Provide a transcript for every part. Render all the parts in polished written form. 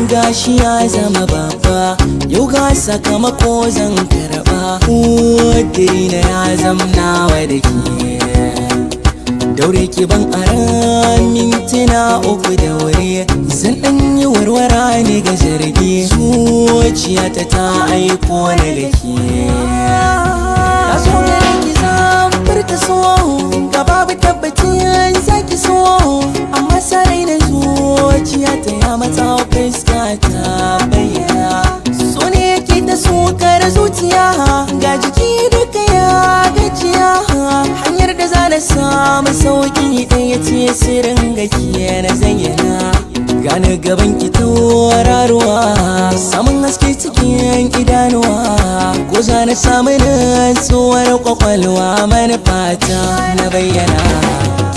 Gashi ya zama baba, yau ga sakamako zan karba. Ƙudirina ya zamna wa da ke, daure ki ban aran mintuna uku da wuri. Zan ɗan yi warwara ne ga zargi, zuciyata ta aiko na da ke. Na so ganin ki zan furta so, ga babu tabbacin zaki so, amma sarai na zuciyata ya mata fuska ta bayyana. So ne yake ta sukar zuciya, ga jiki duka ya gajiya. Hanyar da za na samu sauki ɗaya ce sirrin gakiya na zayyana. Gane gaban ki tauraruwa, samun haske cikin idanuwa, ko za na samu nutsuwar kwakwalwa, manufata na bayyana.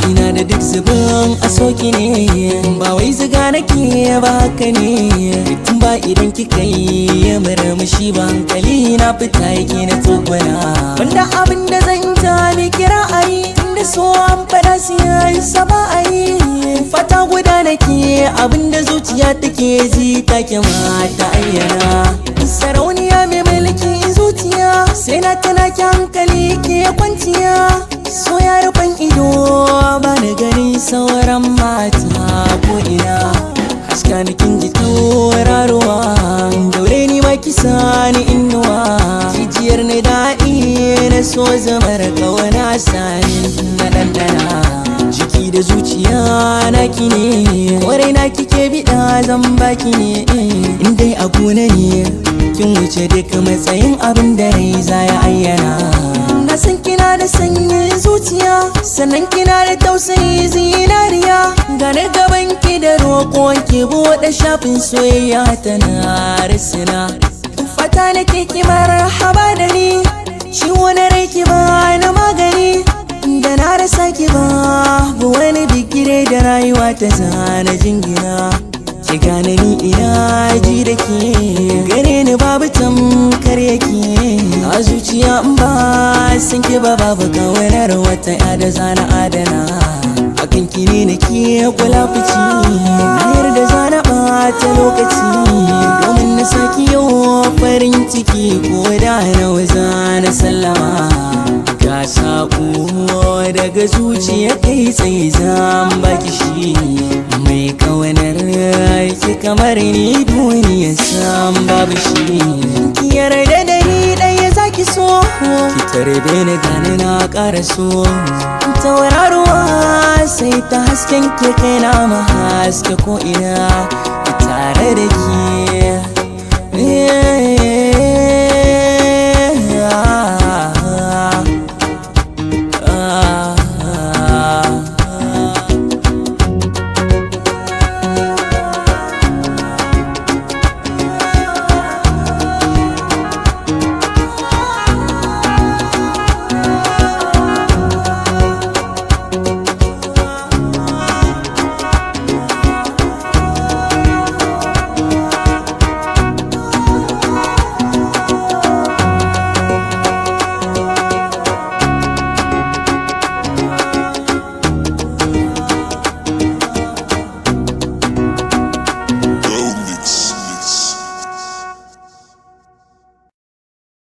Kina da duk zubin a soki ne, ba wai ziga nake ba haka ne. Tun ba idan kika yi murmushi ba, hankali na fita yake na tsoguna. Wanda abin da zan ta miki ra'ayi, inda so an fada siyan sa ba a yi. Fata guda nake, abin da zuciya take ji take ma ta ayyana. Sarauniya mai mulki zuciya, sai na tana ki hankali ke kwanciya. So ya rufan ido ba na gani sauran mata ko ina. Haska ni kin ji tauraruwa, daure ni ma ki sani inuwa. Jijiyar ni daɗi na so zamar kawana sani na ɗanɗana. Jiki da zuciya na ki ne, kwarai na kike biɗa zan baki ne. In dai a gona ne, kin wuce duka matsayin abin da rai za ya ayyana. Na san kina da sanyin zuciya, sannan kina da tausayi zinariya. Gane gaban ki da roƙon ki buɗe shafin soyayya tana risina. Fata nake ki marhaba da ni, ciwo na rai ki ba na magani. Da na rasa ki babu wani bigire da rayuwa ta zana jingina. Ki gane ni ina ji da ke, gare ni babu tamkar yake. A zuciya in ba san ki ba, babu kawarar wata ya da zana adana. Akan ki ne nake kula fici, na yarda zana ɓata lokaci, domin na saki yau farin ciki ko da nawa zana sallama. Ga saƙo daga zuciya kai tsaye zan baki shi, mai kawanar ki kamar ni duniya san babu shi. Ki yarda da ni ɗaya zaki so, ki tarbe ni gani na ƙara so. Tauraruwa sai ta hasken ke kai na ma haske ko ina tare da ke.